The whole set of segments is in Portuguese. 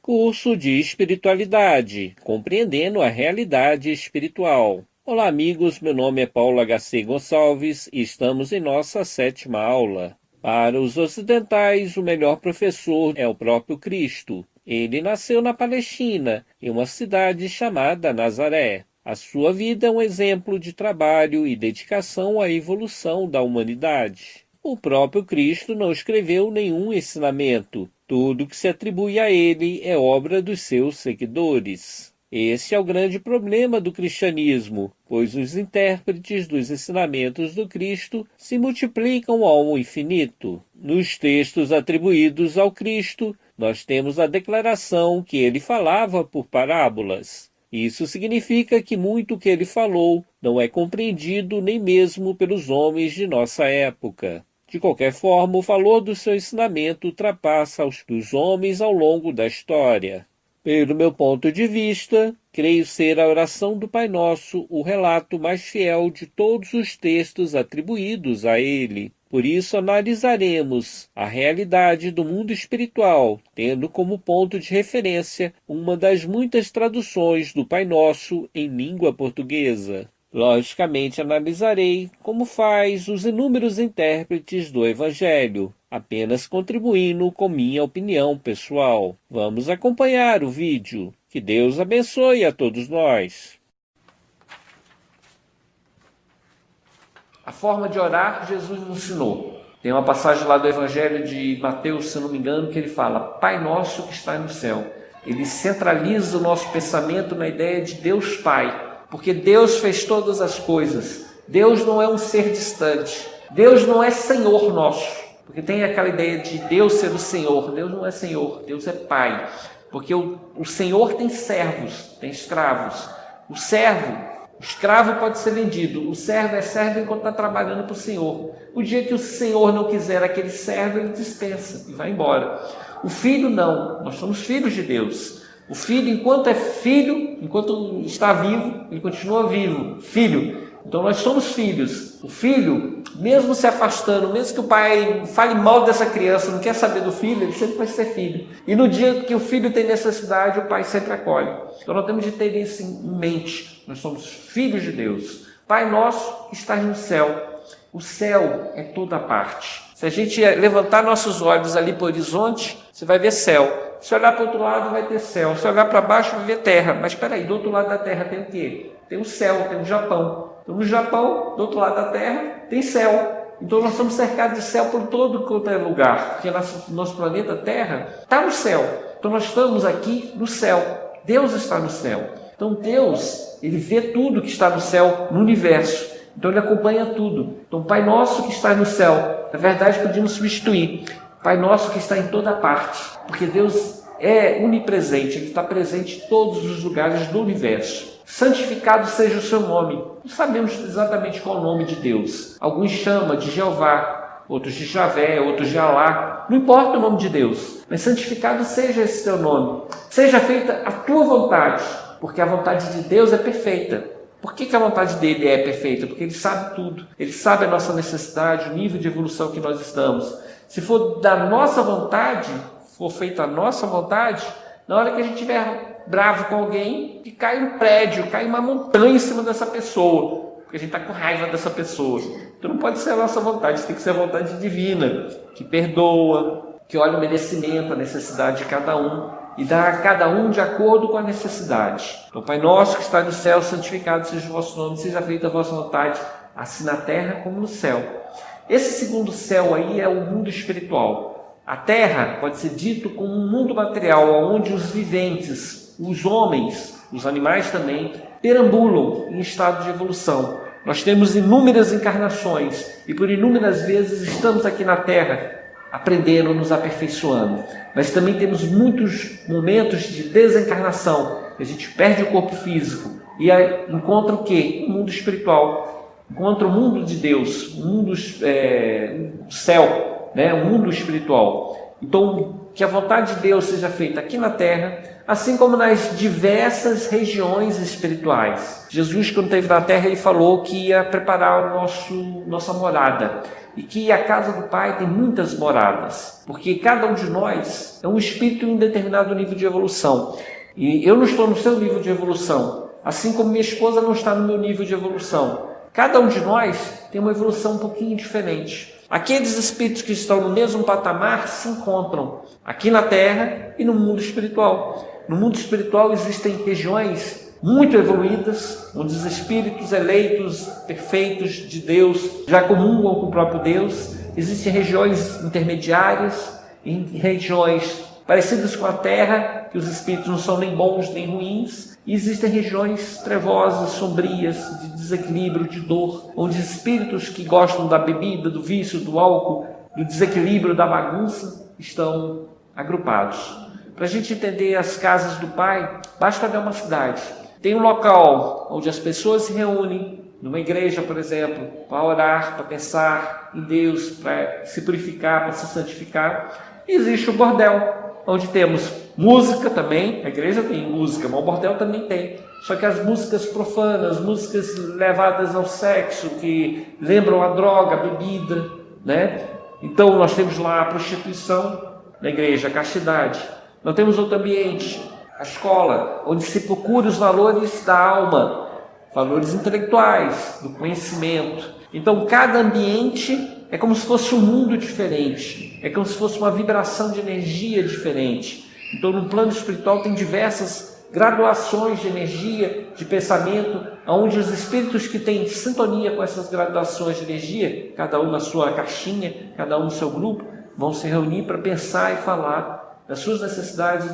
Curso de Espiritualidade, compreendendo a realidade espiritual. Olá, amigos, meu nome é Paulo HC Gonçalves e estamos em nossa 7ª aula. Para os ocidentais, o melhor professor é o próprio Cristo. Ele nasceu na Palestina, em uma cidade chamada Nazaré. A sua vida é um exemplo de trabalho e dedicação à evolução da humanidade. O próprio Cristo não escreveu nenhum ensinamento. Tudo que se atribui a ele é obra dos seus seguidores. Esse é o grande problema do cristianismo, pois os intérpretes dos ensinamentos do Cristo se multiplicam ao infinito. Nos textos atribuídos ao Cristo, nós temos a declaração que ele falava por parábolas. Isso significa que muito que ele falou não é compreendido nem mesmo pelos homens de nossa época. De qualquer forma, o valor do seu ensinamento ultrapassa os dos homens ao longo da história. Pelo meu ponto de vista, creio ser a oração do Pai Nosso o relato mais fiel de todos os textos atribuídos a ele. Por isso, analisaremos a realidade do mundo espiritual, tendo como ponto de referência uma das muitas traduções do Pai Nosso em língua portuguesa. Logicamente, analisarei como faz os inúmeros intérpretes do Evangelho, apenas contribuindo com minha opinião pessoal. Vamos acompanhar o vídeo. Que Deus abençoe a todos nós. A forma de orar, Jesus nos ensinou. Tem uma passagem lá do Evangelho de Mateus, se não me engano, que ele fala: Pai nosso que está no céu. Ele centraliza o nosso pensamento na ideia de Deus Pai, porque Deus fez todas as coisas. Deus não é um ser distante. Deus não é Senhor nosso, porque tem aquela ideia de Deus ser o Senhor. Deus não é Senhor, Deus é Pai, porque o Senhor tem servos, tem escravos. O escravo pode ser vendido, o servo é servo enquanto está trabalhando para o Senhor. O dia que o Senhor não quiser aquele servo, ele dispensa e vai embora. O filho não, nós somos filhos de Deus. O filho, enquanto é filho, enquanto está vivo, ele continua vivo, filho. Então nós somos filhos. O filho, mesmo se afastando, mesmo que o pai fale mal dessa criança, não quer saber do filho, ele sempre vai ser filho. E no dia que o filho tem necessidade, o pai sempre acolhe. Então nós temos de ter isso em mente. Nós somos filhos de Deus. Pai nosso que está no céu. O céu é toda parte. Se a gente levantar nossos olhos ali para o horizonte, você vai ver céu. Se olhar para o outro lado, vai ter céu. Se olhar para baixo, vai ver terra. Mas espera aí, do outro lado da terra tem o quê? Tem o céu, tem o Japão. Então, no Japão, do outro lado da terra, tem céu. Então, nós somos cercados de céu por todo quanto é lugar. Porque nosso planeta Terra está no céu. Então, nós estamos aqui no céu. Deus está no céu. Então, Deus, Ele vê tudo que está no céu, no universo. Então, Ele acompanha tudo. Então, Pai Nosso que está no céu. Na verdade, podíamos substituir. Pai Nosso que está em toda parte. Porque Deus é onipresente. Ele está presente em todos os lugares do universo. Santificado seja o seu nome. Não sabemos exatamente qual é o nome de Deus. Alguns chamam de Jeová, outros de Javé, outros de Alá. Não importa o nome de Deus, mas santificado seja esse teu nome. Seja feita a tua vontade, porque a vontade de Deus é perfeita. Por que a vontade dele é perfeita? Porque ele sabe tudo. Ele sabe a nossa necessidade, o nível de evolução que nós estamos. Se for da nossa vontade, for feita a nossa vontade, na hora que a gente estiver bravo com alguém, que cai um prédio, cai uma montanha em cima dessa pessoa, porque a gente está com raiva dessa pessoa. Então não pode ser a nossa vontade, tem que ser a vontade divina, que perdoa, que olha o merecimento, a necessidade de cada um, e dá a cada um de acordo com a necessidade. Então, Pai nosso que está no céu, santificado seja o vosso nome, seja feita a vossa vontade, assim na terra como no céu. Esse segundo céu aí é o mundo espiritual. A terra pode ser dito como um mundo material, onde os viventes, os homens, os animais também, perambulam em estado de evolução. Nós temos inúmeras encarnações e por inúmeras vezes estamos aqui na Terra aprendendo, nos aperfeiçoando. Mas também temos muitos momentos de desencarnação. A gente perde o corpo físico e encontra o quê? O mundo espiritual. Encontra o mundo de Deus, o mundo céu, né? O mundo espiritual. Então, que a vontade de Deus seja feita aqui na terra, assim como nas diversas regiões espirituais. Jesus, quando esteve na terra, ele falou que ia preparar nossa morada, e que a casa do Pai tem muitas moradas, porque cada um de nós é um espírito em um determinado nível de evolução. E eu não estou no seu nível de evolução, assim como minha esposa não está no meu nível de evolução. Cada um de nós tem uma evolução um pouquinho diferente. Aqueles espíritos que estão no mesmo patamar se encontram aqui na Terra e no mundo espiritual. No mundo espiritual existem regiões muito evoluídas, onde os espíritos eleitos, perfeitos de Deus, já comungam com o próprio Deus. Existem regiões intermediárias, em regiões parecidas com a Terra, que os espíritos não são nem bons nem ruins. E existem regiões trevosas, sombrias, de desequilíbrio, de dor, onde espíritos que gostam da bebida, do vício, do álcool, do desequilíbrio, da bagunça, estão agrupados. Para a gente entender as casas do Pai, basta ver uma cidade. Tem um local onde as pessoas se reúnem, numa igreja, por exemplo, para orar, para pensar em Deus, para se purificar, para se santificar. E existe o bordel, onde temos música também. A igreja tem música, mas o bordel também tem. Só que as músicas profanas, músicas levadas ao sexo, que lembram a droga, a bebida, né? Então nós temos lá a prostituição na igreja, a castidade. Nós temos outro ambiente, a escola, onde se procura os valores da alma, valores intelectuais, do conhecimento. Então cada ambiente é como se fosse um mundo diferente, é como se fosse uma vibração de energia diferente. Então no plano espiritual tem diversas graduações de energia, de pensamento, onde os espíritos que têm sintonia com essas graduações de energia, cada um na sua caixinha, cada um no seu grupo, vão se reunir para pensar e falar das suas necessidades,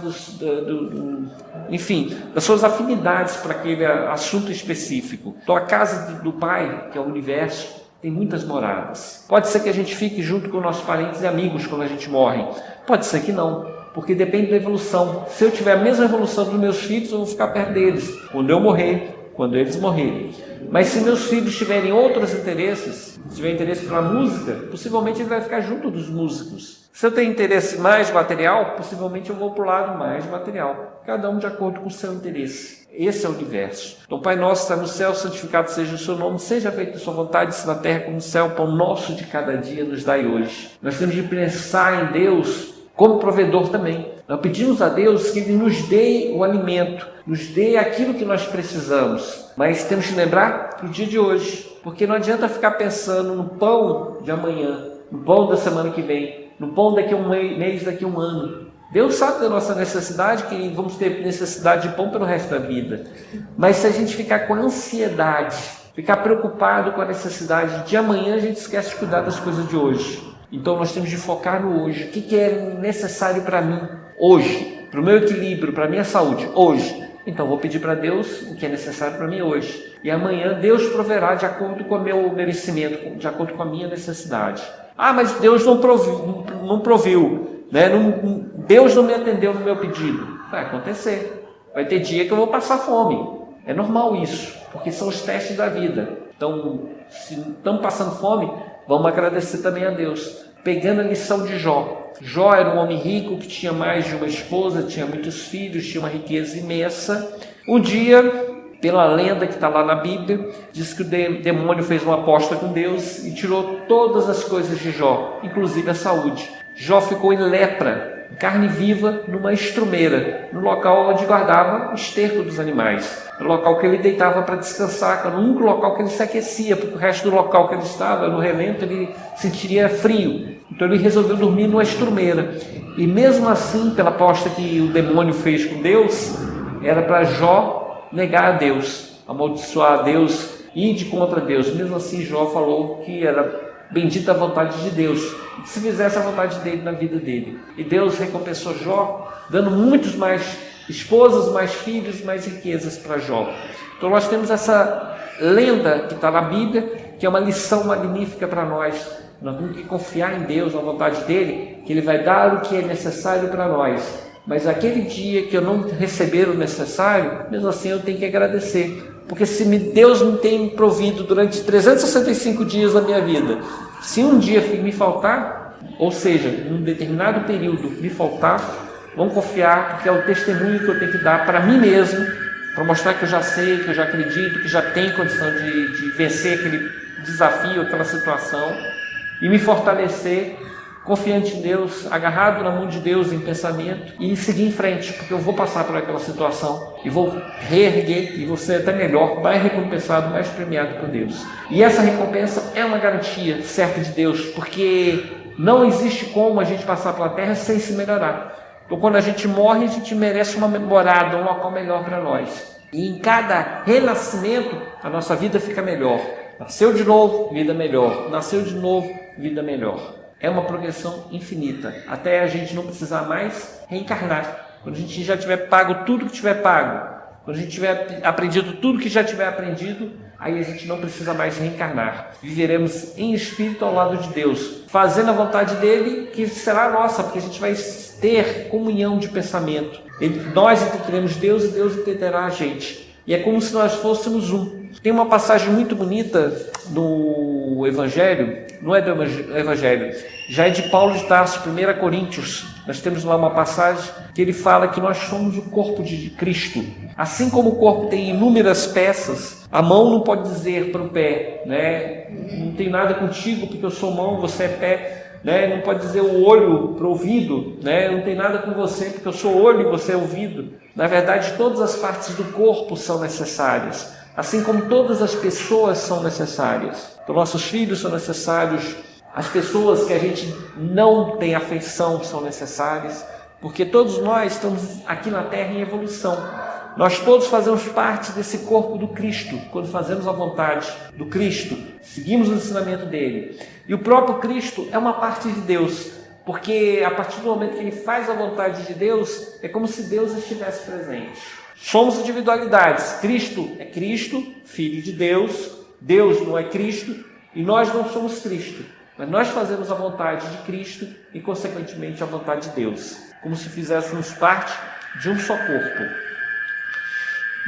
enfim, das suas afinidades para aquele assunto específico. Então a casa do Pai, que é o universo, tem muitas moradas. Pode ser que a gente fique junto com nossos parentes e amigos quando a gente morre. Pode ser que não, porque depende da evolução. Se eu tiver a mesma evolução dos meus filhos, eu vou ficar perto deles quando eu morrer, quando eles morrerem. Mas se meus filhos tiverem outros interesses, se tiver interesse pela música, possivelmente ele vai ficar junto dos músicos. Se eu tenho interesse mais material, possivelmente eu vou para o lado mais material. Cada um de acordo com o seu interesse. Esse é o universo. Então, Pai nosso que está no céu, santificado seja o seu nome, seja feita a sua vontade, se na terra como no céu, o pão nosso de cada dia nos dai hoje. Nós temos de pensar em Deus como provedor também. Nós pedimos a Deus que Ele nos dê o alimento, nos dê aquilo que nós precisamos. Mas temos que lembrar do dia de hoje, porque não adianta ficar pensando no pão de amanhã, no pão da semana que vem, no pão daqui a um mês, daqui a um ano. Deus sabe da nossa necessidade, que vamos ter necessidade de pão pelo resto da vida. Mas se a gente ficar com ansiedade, ficar preocupado com a necessidade de amanhã, a gente esquece de cuidar das coisas de hoje. Então nós temos de focar no hoje. O que é necessário para mim hoje? Para o meu equilíbrio, para a minha saúde, hoje. Então vou pedir para Deus o que é necessário para mim hoje. E amanhã Deus proverá de acordo com o meu merecimento, de acordo com a minha necessidade. Ah, mas Deus não proviu, né? Deus não me atendeu no meu pedido. Vai acontecer. Vai ter dia que eu vou passar fome. É normal isso, porque são os testes da vida. Então, se estamos passando fome, vamos agradecer também a Deus. Pegando a lição de Jó. Jó era um homem rico que tinha mais de uma esposa, tinha muitos filhos, tinha uma riqueza imensa. Um dia, pela lenda que está lá na Bíblia, diz que o demônio fez uma aposta com Deus e tirou todas as coisas de Jó, inclusive a saúde. Jó ficou em lepra, carne viva, numa estrumeira, no local onde guardava o esterco dos animais, no local que ele deitava para descansar, que era o único local que ele se aquecia, porque o resto do local que ele estava, no relento, ele sentiria frio. Então ele resolveu dormir numa estrumeira. E mesmo assim, pela aposta que o demônio fez com Deus, era para Jó negar a Deus, amaldiçoar a Deus, ir de contra Deus. Mesmo assim, Jó falou que era bendita a vontade de Deus, que se fizesse a vontade dele na vida dele. E Deus recompensou Jó, dando muitos mais esposas, mais filhos, mais riquezas para Jó. Então nós temos essa lenda que está na Bíblia, que é uma lição magnífica para nós. Nós temos que confiar em Deus, na vontade dele, que ele vai dar o que é necessário para nós. Mas aquele dia que eu não receber o necessário, mesmo assim eu tenho que agradecer. Porque se Deus me tem provido durante 365 dias da minha vida, se um dia me faltar, ou seja, num determinado período me faltar, vamos confiar, porque é o testemunho que eu tenho que dar para mim mesmo, para mostrar que eu já sei, que eu já acredito, que já tenho condição de vencer aquele desafio, aquela situação, e me fortalecer, confiante em Deus, agarrado na mão de Deus em pensamento, e seguir em frente, porque eu vou passar por aquela situação e vou reerguer e vou ser até melhor, mais recompensado, mais premiado por Deus. E essa recompensa é uma garantia certa de Deus, porque não existe como a gente passar pela terra sem se melhorar. Então, quando a gente morre, a gente merece uma morada, um local melhor para nós. E em cada renascimento, a nossa vida fica melhor. Nasceu de novo, vida melhor. Nasceu de novo, vida melhor. É uma progressão infinita, até a gente não precisar mais reencarnar. Quando a gente já tiver pago tudo que tiver pago, quando a gente tiver aprendido tudo que já tiver aprendido, aí a gente não precisa mais reencarnar. Viveremos em espírito ao lado de Deus, fazendo a vontade dele, que será nossa, porque a gente vai ter comunhão de pensamento. Nós entenderemos Deus e Deus entenderá a gente. E é como se nós fôssemos um. Tem uma passagem muito bonita no Evangelho, não é do Evangelho, já é de Paulo de Tarso, 1 Coríntios. Nós temos lá uma passagem que ele fala que nós somos o corpo de Cristo. Assim como o corpo tem inúmeras peças, a mão não pode dizer para o pé, né? Não tem nada contigo porque eu sou mão, você é pé. Né? Não pode dizer o olho para o ouvido, né? Não tem nada com você porque eu sou olho e você é ouvido. Na verdade, todas as partes do corpo são necessárias, assim como todas as pessoas são necessárias. Então, nossos filhos são necessários, as pessoas que a gente não tem afeição são necessárias, porque todos nós estamos aqui na Terra em evolução. Nós todos fazemos parte desse corpo do Cristo, quando fazemos a vontade do Cristo, seguimos o ensinamento dele. E o próprio Cristo é uma parte de Deus, porque a partir do momento que ele faz a vontade de Deus, é como se Deus estivesse presente. Somos individualidades. Cristo é Cristo, Filho de Deus, Deus não é Cristo, e nós não somos Cristo. Mas nós fazemos a vontade de Cristo e, consequentemente, a vontade de Deus, como se fizéssemos parte de um só corpo.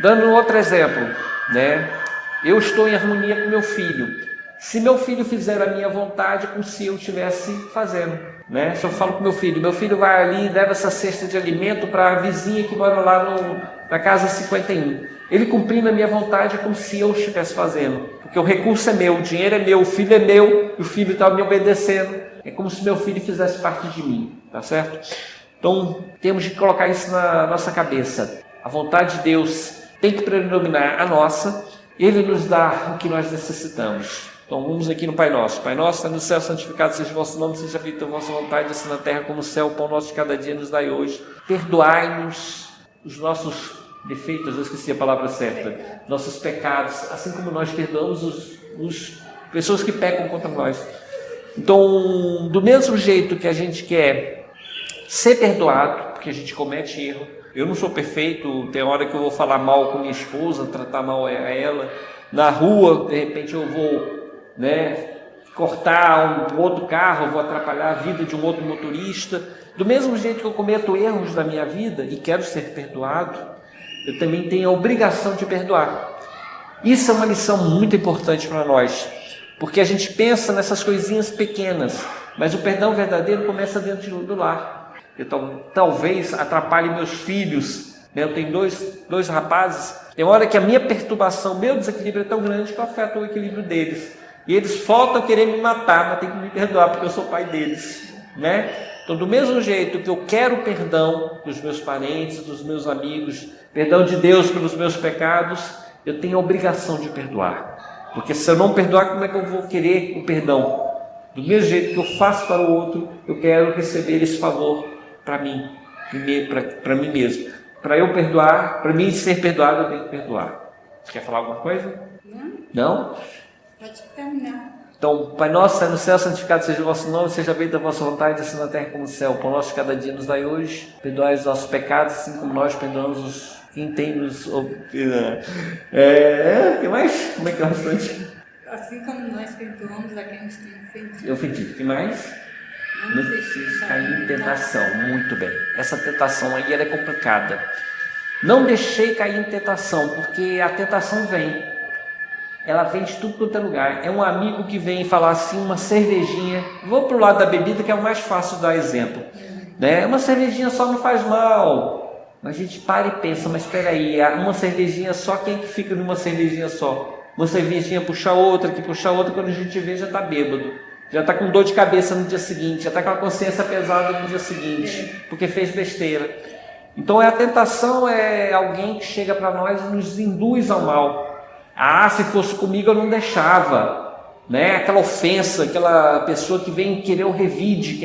Dando outro exemplo, né? Eu estou em harmonia com meu filho. Se meu filho fizer a minha vontade, é como se eu estivesse fazendo, né? Se eu falo com meu filho vai ali e leva essa cesta de alimento para a vizinha que mora lá na casa 51. Ele cumprindo a minha vontade, é como se eu estivesse fazendo, porque o recurso é meu, o dinheiro é meu, o filho é meu, e o filho está me obedecendo. É como se meu filho fizesse parte de mim, tá certo? Então, temos de colocar isso na nossa cabeça. A vontade de Deus tem que predominar a nossa, ele nos dá o que nós necessitamos. Então vamos aqui no Pai Nosso. Pai Nosso, está no céu, santificado seja o vosso nome, seja feita a vossa vontade, assim na terra como no céu. O pão nosso de cada dia nos dai hoje. Perdoai-nos os nossos defeitos, eu esqueci a palavra certa, nossos pecados, assim como nós perdoamos as pessoas que pecam contra nós. Então, do mesmo jeito que a gente quer ser perdoado, porque a gente comete erro. Eu não sou perfeito, tem hora que eu vou falar mal com minha esposa, tratar mal a ela. Na rua, de repente eu vou, né, cortar um outro carro, vou atrapalhar a vida de um outro motorista. Do mesmo jeito que eu cometo erros na minha vida e quero ser perdoado, eu também tenho a obrigação de perdoar. Isso é uma lição muito importante para nós, porque a gente pensa nessas coisinhas pequenas, mas o perdão verdadeiro começa dentro do lar. Eu talvez atrapalhe meus filhos, né? Eu tenho dois rapazes. Tem hora que a minha perturbação, meu desequilíbrio é tão grande que afeta o equilíbrio deles. E eles faltam querer me matar, mas tem que me perdoar porque eu sou pai deles, né? Então, do mesmo jeito que eu quero perdão dos meus parentes, dos meus amigos, perdão de Deus pelos meus pecados, eu tenho a obrigação de perdoar. Porque se eu não perdoar, como é que eu vou querer o perdão? Do mesmo jeito que eu faço para o outro, eu quero receber esse favor para mim, para mim mesmo. Para eu perdoar, para mim ser perdoado, eu tenho que perdoar. Você quer falar alguma coisa? Não? Pode terminar. Então, Pai Nosso, está no céu, santificado seja o vosso nome, seja feita a vossa vontade, assim na terra como no céu. O pão nosso de cada dia nos dai hoje. Perdoai os nossos pecados, assim como nós perdoamos quem tem nos... que mais? Como é que é o restante? Assim como nós perdoamos a quem nos tem ofendido. Eu ofendi. O que mais? Não deixeis cair em tentação. Muito bem. Essa tentação aí ela é complicada. Não deixei cair em tentação, porque a tentação vem. ela vem de tudo quanto é lugar. É um amigo que vem falar assim, uma cervejinha. Vou pro lado da bebida, que é o mais fácil de dar exemplo. Né? Uma cervejinha só não faz mal. A gente para e pensa, mas espera aí, uma cervejinha só, quem que fica numa cervejinha só? Uma cervejinha puxa outra, que puxa outra, quando a gente vê já está bêbado. Já está com dor de cabeça no dia seguinte, já está com a consciência pesada no dia seguinte, porque fez besteira. Então a tentação é alguém que chega para nós e nos induz ao mal. Se fosse comigo eu não deixava. Né? Aquela ofensa, aquela pessoa que vem querer o revide,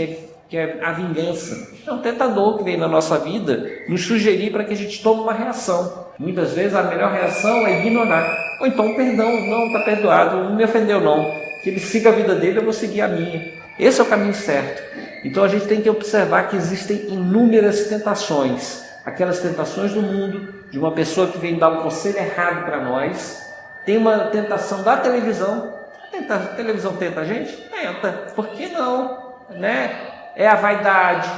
que é a vingança. É um tentador que vem na nossa vida nos sugerir para que a gente tome uma reação. Muitas vezes a melhor reação é ignorar. Ou então, perdão, não, está perdoado, não me ofendeu não. Que ele siga a vida dele, eu vou seguir a minha. Esse é o caminho certo. Então a gente tem que observar que existem inúmeras tentações. Aquelas tentações do mundo, de uma pessoa que vem dar um conselho errado para nós. Tem uma tentação da televisão. A televisão tenta a gente? Tenta. Por que não? Né? É a vaidade.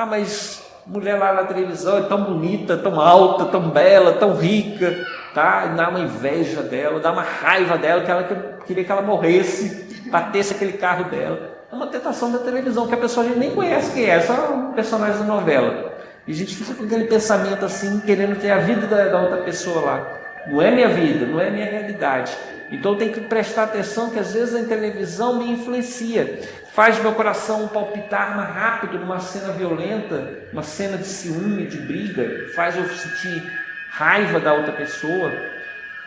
Mas mulher lá na televisão é tão bonita, tão alta, tão bela, tão rica, tá? Dá uma inveja dela, dá uma raiva dela, que ela queria que ela morresse, batesse aquele carro dela. É uma tentação da televisão, que a pessoa a gente nem conhece quem é, só um personagem da novela. E a gente fica com aquele pensamento assim, querendo ter a vida da outra pessoa lá. Não é minha vida, não é minha realidade. Então eu tenho que prestar atenção que às vezes a televisão me influencia, faz meu coração palpitar mais rápido numa cena violenta, uma cena de ciúme, de briga, faz eu sentir raiva da outra pessoa,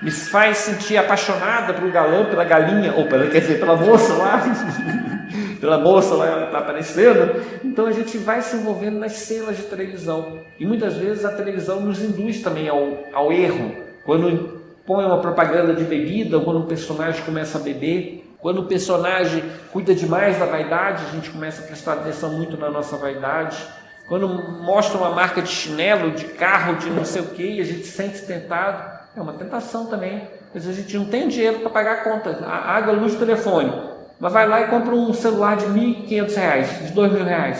me faz sentir apaixonada pelo galã, pela galinha, pela moça lá, pela moça lá que está aparecendo. Então a gente vai se envolvendo nas cenas de televisão. E muitas vezes a televisão nos induz também ao erro. Quando põe uma propaganda de bebida, ou quando um personagem começa a beber, quando o personagem cuida demais da vaidade, a gente começa a prestar atenção muito na nossa vaidade. Quando mostra uma marca de chinelo, de carro, de não sei o que, e a gente se sente tentado, é uma tentação também. Às vezes a gente não tem dinheiro para pagar a conta, a água, a luz, o telefone, mas vai lá e compra um celular de R$1.500, de R$2.000,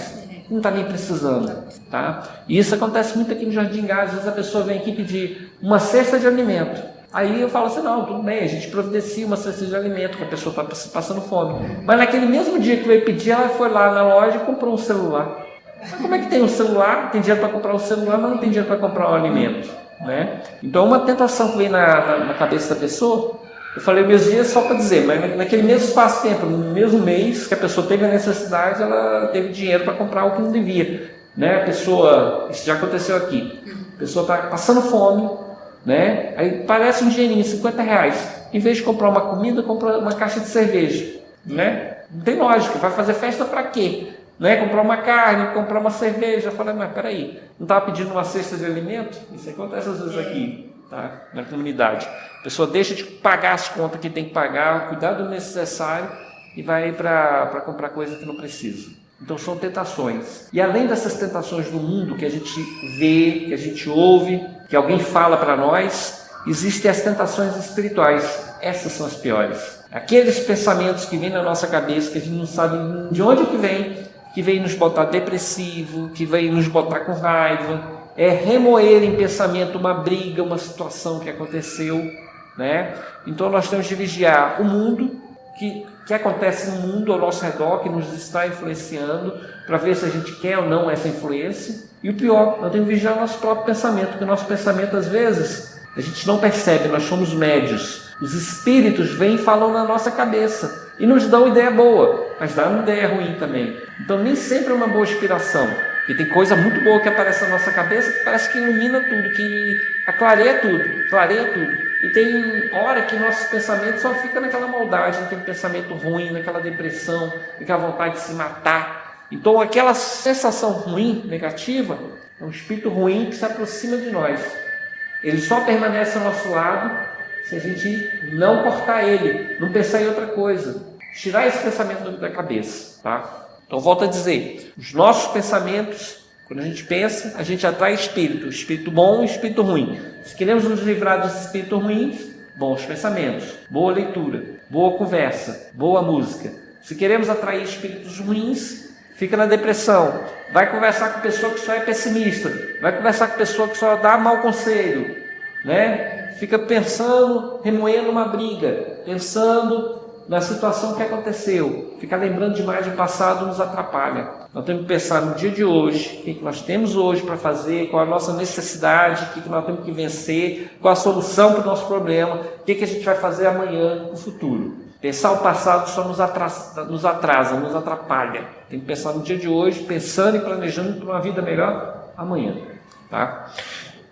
não está nem precisando. Tá? E isso acontece muito aqui no Jardim Gás. Às vezes a pessoa vem aqui pedir uma cesta de alimento. Aí eu falo assim, não, tudo bem, a gente providencia uma cesta de alimento, que a pessoa está passando fome. Mas naquele mesmo dia que veio pedir, ela foi lá na loja e comprou um celular. Mas como é que tem um celular, tem dinheiro para comprar um celular, mas não tem dinheiro para comprar um alimento? Né? Então uma tentação que vem na cabeça da pessoa, eu falei meus dias só para dizer, mas naquele mesmo espaço-tempo, no mesmo mês que a pessoa teve a necessidade, ela teve dinheiro para comprar o que não devia. Né? A pessoa, isso já aconteceu aqui, a pessoa está passando fome, né? Aí parece um dinheirinho, R$50. Em vez de comprar uma comida, compra uma caixa de cerveja. Né? Não tem lógica, vai fazer festa para quê? Né? Comprar uma carne, comprar uma cerveja. Eu falei, mas peraí, não estava pedindo uma cesta de alimento? Isso acontece às vezes aqui, tá? Na comunidade. A pessoa deixa de pagar as contas que tem que pagar, cuidar do necessário e vai para comprar coisa que não precisa. Então são tentações. E além dessas tentações do mundo que a gente vê, que a gente ouve, que alguém fala para nós, existem as tentações espirituais. Essas são as piores. Aqueles pensamentos que vêm na nossa cabeça, que a gente não sabe de onde que vem nos botar depressivo, que vem nos botar com raiva, é remoer em pensamento uma briga, uma situação que aconteceu, né? Então nós temos de vigiar o mundo que acontece no mundo ao nosso redor, que nos está influenciando, para ver se a gente quer ou não essa influência. E o pior, nós temos que vigiar o nosso próprio pensamento, porque o nosso pensamento, às vezes, a gente não percebe, nós somos médios. Os espíritos vêm e falam na nossa cabeça e nos dão ideia boa, mas dão ideia ruim também. Então nem sempre é uma boa inspiração. E tem coisa muito boa que aparece na nossa cabeça que parece que ilumina tudo, que clareia tudo. E tem hora que nossos pensamentos só ficam naquela maldade, naquele pensamento ruim, naquela depressão, naquela vontade de se matar. Então aquela sensação ruim, negativa, é um espírito ruim que se aproxima de nós. Ele só permanece ao nosso lado se a gente não cortar ele, não pensar em outra coisa. Tirar esse pensamento da cabeça, tá? Então volto a dizer, os nossos pensamentos, quando a gente pensa, a gente atrai espírito bom e espírito ruim. Se queremos nos livrar dos espíritos ruins, bons pensamentos, boa leitura, boa conversa, boa música. Se queremos atrair espíritos ruins, fica na depressão, vai conversar com pessoa que só é pessimista, vai conversar com pessoa que só dá mau conselho, né? Fica pensando, remoendo uma briga, pensando na situação que aconteceu. Ficar lembrando demais do passado nos atrapalha. Nós temos que pensar no dia de hoje, o que nós temos hoje para fazer, qual a nossa necessidade, o que nós temos que vencer, qual a solução para o nosso problema, o que a gente vai fazer amanhã, no futuro. Pensar o passado só nos atrasa, nos atrapalha. Tem que pensar no dia de hoje, pensando e planejando para uma vida melhor amanhã. Tá?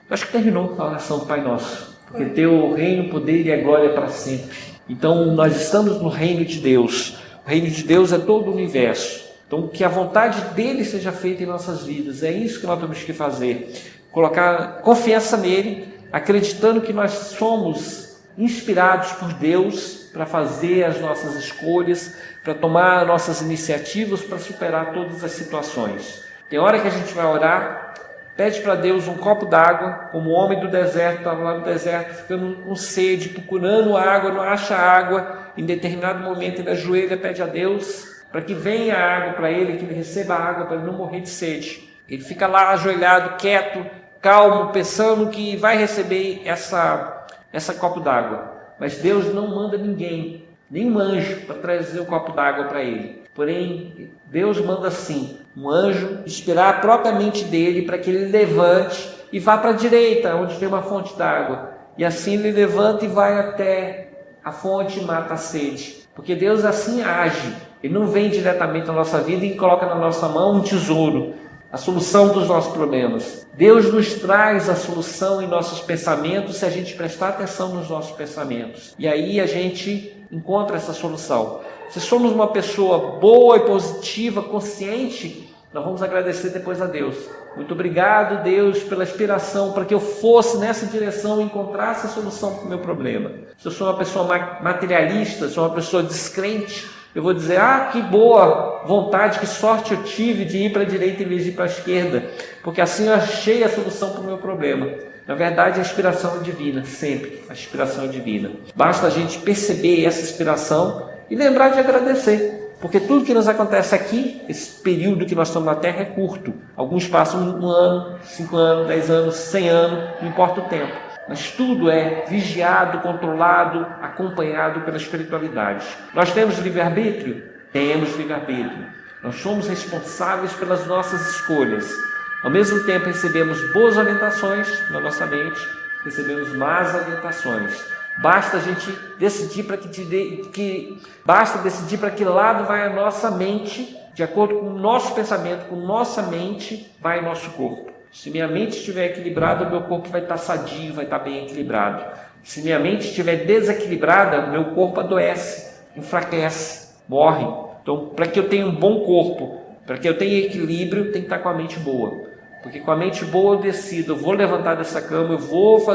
Acho que terminou a oração do Pai Nosso. Porque teu reino, poder e a glória para sempre. Então nós estamos no reino de Deus. O reino de Deus é todo o universo. Então que a vontade dele seja feita em nossas vidas. É isso que nós temos que fazer. Colocar confiança nele, acreditando que nós somos inspirados por Deus para fazer as nossas escolhas, para tomar nossas iniciativas, para superar todas as situações. Tem hora que a gente vai orar, pede para Deus um copo d'água, como o homem do deserto, estava lá no deserto, ficando com sede, procurando água, não acha água. Em determinado momento ele ajoelha, pede a Deus para que venha água para ele, que ele receba água para ele não morrer de sede. Ele fica lá ajoelhado, quieto, calmo, pensando que vai receber essa copo d'água. Mas Deus não manda ninguém, nem um anjo, para trazer o copo d'água para ele. Porém, Deus manda sim, um anjo inspirar propriamente dele para que ele levante e vá para a direita, onde tem uma fonte d'água. E assim ele levanta e vai até a fonte e mata a sede. Porque Deus assim age. Ele não vem diretamente na nossa vida e coloca na nossa mão um tesouro, a solução dos nossos problemas. Deus nos traz a solução em nossos pensamentos se a gente prestar atenção nos nossos pensamentos. E aí a gente encontra essa solução. Se somos uma pessoa boa e positiva, consciente, nós vamos agradecer depois a Deus. Muito obrigado, Deus, pela inspiração, para que eu fosse nessa direção e encontrasse a solução para o meu problema. Se eu sou uma pessoa materialista, sou uma pessoa descrente, eu vou dizer, que boa vontade, que sorte eu tive de ir para a direita em vez de ir para a esquerda, porque assim eu achei a solução para o meu problema. Na verdade, a inspiração é divina, sempre, a inspiração é divina. Basta a gente perceber essa inspiração e lembrar de agradecer, porque tudo que nos acontece aqui, esse período que nós estamos na Terra é curto. Alguns passam 1 ano, 5 anos, 10 anos, 100 anos, não importa o tempo. Mas tudo é vigiado, controlado, acompanhado pela espiritualidade. Nós temos livre-arbítrio? Temos livre-arbítrio. Nós somos responsáveis pelas nossas escolhas. Ao mesmo tempo recebemos boas orientações na nossa mente, recebemos más orientações. Basta a gente decidir para que lado vai a nossa mente, de acordo com o nosso pensamento, com nossa mente, vai nosso corpo. Se minha mente estiver equilibrada, o meu corpo vai estar sadio, vai estar bem equilibrado. Se minha mente estiver desequilibrada, o meu corpo adoece, enfraquece, morre. Então, para que eu tenha um bom corpo, para que eu tenha equilíbrio, tem que estar com a mente boa. Porque com a mente boa eu decido, eu vou levantar dessa cama, eu vou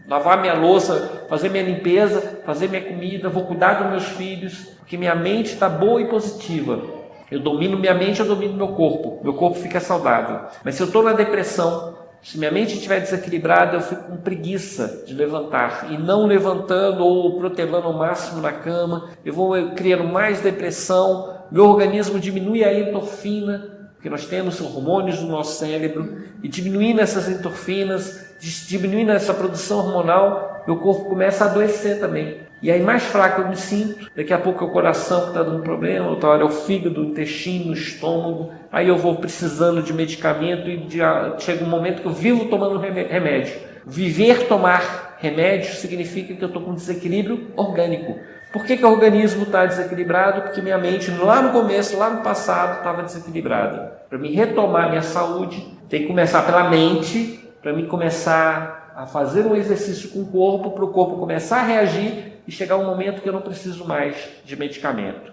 lavar minha louça, fazer minha limpeza, fazer minha comida, vou cuidar dos meus filhos, porque minha mente está boa e positiva. Eu domino minha mente, eu domino meu corpo fica saudável. Mas se eu estou na depressão, se minha mente estiver desequilibrada, eu fico com preguiça de levantar, e não levantando ou protelando ao máximo na cama, eu vou criando mais depressão, meu organismo diminui a endorfina, porque nós temos hormônios no nosso cérebro, e diminuindo essas endorfinas, diminuindo essa produção hormonal, meu corpo começa a adoecer também. E aí mais fraco eu me sinto, daqui a pouco é o coração que está dando problema, outra hora é o fígado, o intestino, o estômago, aí eu vou precisando de medicamento e chega um momento que eu vivo tomando remédio. Viver tomar remédio significa que eu estou com desequilíbrio orgânico. Por que o organismo está desequilibrado? Porque minha mente lá no começo, lá no passado, estava desequilibrada. Para me retomar minha saúde, tem que começar pela mente, para mim começar a fazer um exercício com o corpo, para o corpo começar a reagir e chegar um momento que eu não preciso mais de medicamento.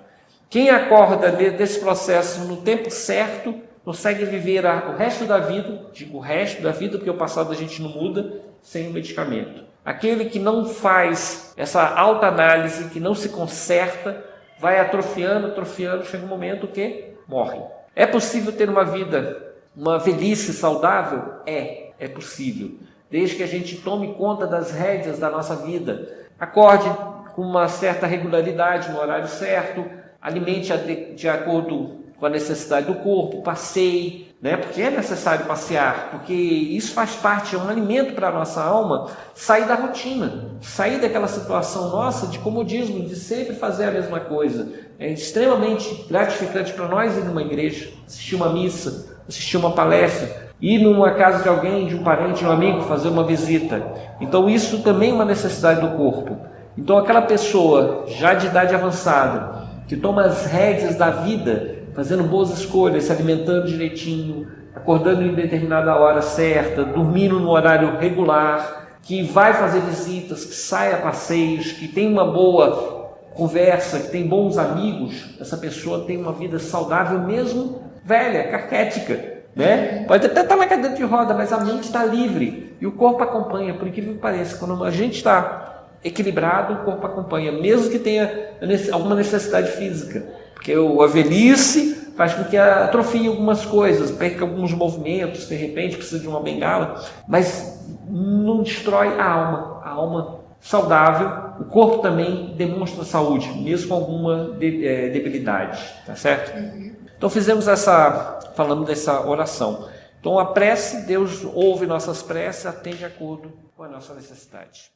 Quem acorda desse processo no tempo certo, consegue viver o resto da vida, digo o resto da vida, porque o passado a gente não muda, sem o medicamento. Aquele que não faz essa autoanálise, que não se conserta, vai atrofiando, chega um momento que morre. É possível ter uma vida, uma velhice saudável? É possível. Desde que a gente tome conta das rédeas da nossa vida, acorde com uma certa regularidade no horário certo, alimente de acordo com a necessidade do corpo, passeie, né? Porque é necessário passear, porque isso faz parte, é um alimento para a nossa alma, sair da rotina, sair daquela situação nossa de comodismo, de sempre fazer a mesma coisa. É extremamente gratificante para nós ir numa igreja, assistir uma missa, assistir uma palestra, ir numa casa de alguém, de um parente, de um amigo, fazer uma visita. Então isso também é uma necessidade do corpo. Então aquela pessoa já de idade avançada, que toma as rédeas da vida, fazendo boas escolhas, se alimentando direitinho, acordando em determinada hora certa, dormindo no horário regular, que vai fazer visitas, que sai a passeios, que tem uma boa conversa, que tem bons amigos, essa pessoa tem uma vida saudável mesmo velha, caquética, né? Pode até estar na cadeira de roda, mas a mente está livre e o corpo acompanha, por incrível que pareça. Quando a gente está equilibrado, o corpo acompanha, mesmo que tenha alguma necessidade física, porque a velhice faz com que atrofie algumas coisas, perca alguns movimentos, de repente precisa de uma bengala, mas não destrói a alma saudável, o corpo também demonstra saúde, mesmo com alguma debilidade, tá certo? Então falamos dessa oração. Então a prece, Deus ouve nossas preces, atende de acordo com a nossa necessidade.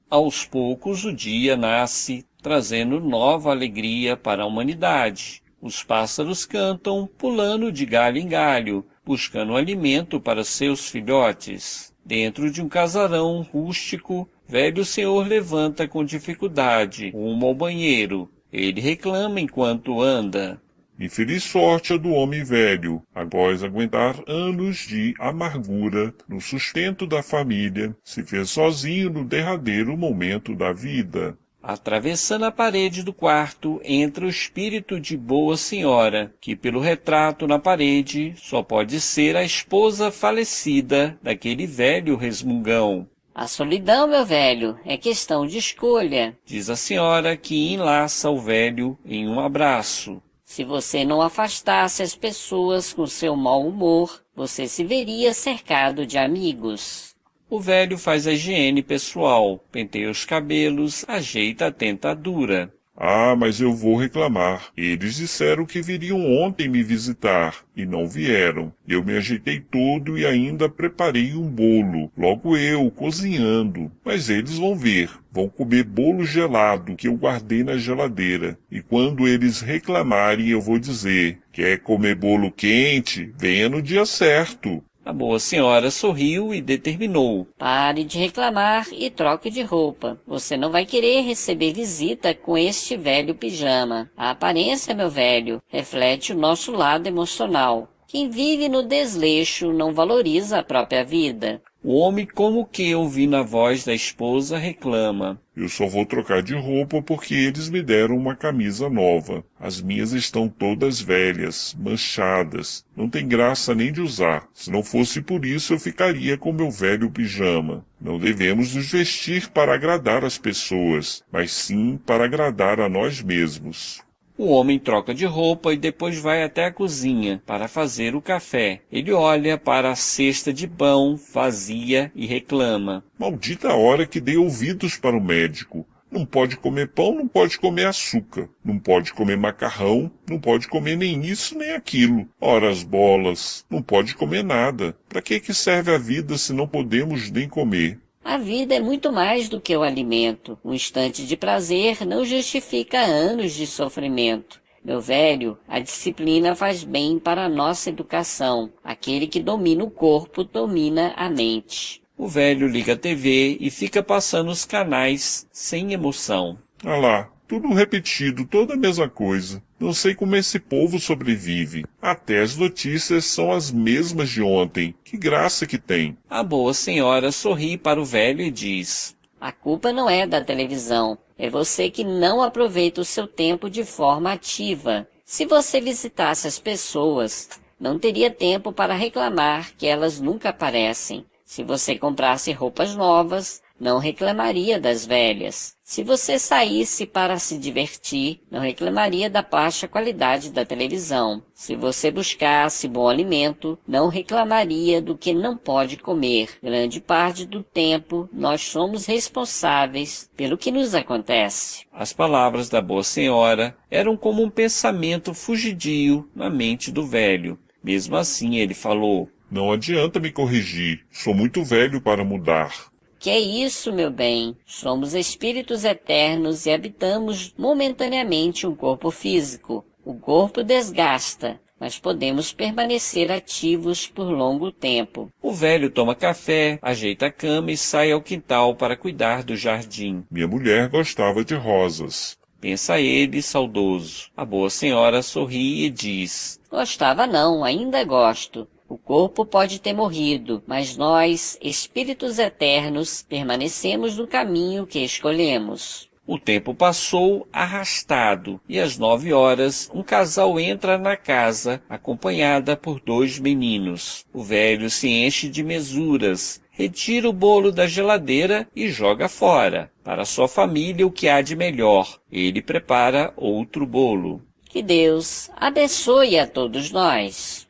Aos poucos o dia nasce, trazendo nova alegria para a humanidade. Os pássaros cantam, pulando de galho em galho, buscando alimento para seus filhotes. Dentro de um casarão rústico, velho senhor levanta com dificuldade, rumo ao banheiro. Ele reclama enquanto anda. Infeliz sorte a do homem velho, após aguentar anos de amargura no sustento da família, se fez sozinho no derradeiro momento da vida. Atravessando a parede do quarto, entra o espírito de Boa Senhora, que pelo retrato na parede só pode ser a esposa falecida daquele velho resmungão. A solidão, meu velho, é questão de escolha, Diz a senhora que enlaça o velho em um abraço. Se você não afastasse as pessoas com seu mau humor, você se veria cercado de amigos. O velho faz a higiene pessoal, penteia os cabelos, ajeita a dentadura. Ah, mas eu vou reclamar. Eles disseram que viriam ontem me visitar, e não vieram. Eu me ajeitei todo e ainda preparei um bolo, logo eu, cozinhando. Mas eles vão ver. Vão comer bolo gelado que eu guardei na geladeira. E quando eles reclamarem, eu vou dizer: quer comer bolo quente? Venha no dia certo. A Boa Senhora sorriu e determinou. Pare de reclamar e troque de roupa. Você não vai querer receber visita com este velho pijama. A aparência, meu velho, reflete o nosso lado emocional. Quem vive no desleixo não valoriza a própria vida. O homem, como que ouvindo a voz da esposa, reclama. Eu só vou trocar de roupa porque eles me deram uma camisa nova. As minhas estão todas velhas, manchadas. Não tem graça nem de usar. Se não fosse por isso, eu ficaria com meu velho pijama. Não devemos nos vestir para agradar as pessoas, mas sim para agradar a nós mesmos. O homem troca de roupa e depois vai até a cozinha para fazer o café. Ele olha para a cesta de pão vazia e reclama. Maldita hora que dei ouvidos para o médico. Não pode comer pão, não pode comer açúcar. Não pode comer macarrão, não pode comer nem isso nem aquilo. Ora as bolas, não pode comer nada. Para que serve a vida se não podemos nem comer? A vida é muito mais do que o alimento. Um instante de prazer não justifica anos de sofrimento. Meu velho, a disciplina faz bem para a nossa educação. Aquele que domina o corpo domina a mente. O velho liga a TV e fica passando os canais sem emoção. Ah lá, tudo repetido, toda a mesma coisa. Não sei como esse povo sobrevive. Até as notícias são as mesmas de ontem. Que graça que tem. A Boa Senhora sorri para o velho e diz. A culpa não é da televisão. É você que não aproveita o seu tempo de forma ativa. Se você visitasse as pessoas, não teria tempo para reclamar que elas nunca aparecem. Se você comprasse roupas novas, não reclamaria das velhas. Se você saísse para se divertir, não reclamaria da baixa qualidade da televisão. Se você buscasse bom alimento, não reclamaria do que não pode comer. Grande parte do tempo, nós somos responsáveis pelo que nos acontece. As palavras da boa senhora eram como um pensamento fugidio na mente do velho. Mesmo assim, ele falou: Não adianta me corrigir, sou muito velho para mudar. Que é isso, meu bem? Somos espíritos eternos e habitamos momentaneamente um corpo físico. O corpo desgasta, mas podemos permanecer ativos por longo tempo. O velho toma café, ajeita a cama e sai ao quintal para cuidar do jardim. Minha mulher gostava de rosas. Pensa ele, saudoso. A boa senhora sorri e diz: Gostava não, ainda gosto. O corpo pode ter morrido, mas nós, espíritos eternos, permanecemos no caminho que escolhemos. O tempo passou arrastado, e às 9 horas, um casal entra na casa, acompanhada por 2 meninos. O velho se enche de mesuras, retira o bolo da geladeira e joga fora. Para sua família, o que há de melhor. Ele prepara outro bolo. Que Deus abençoe a todos nós.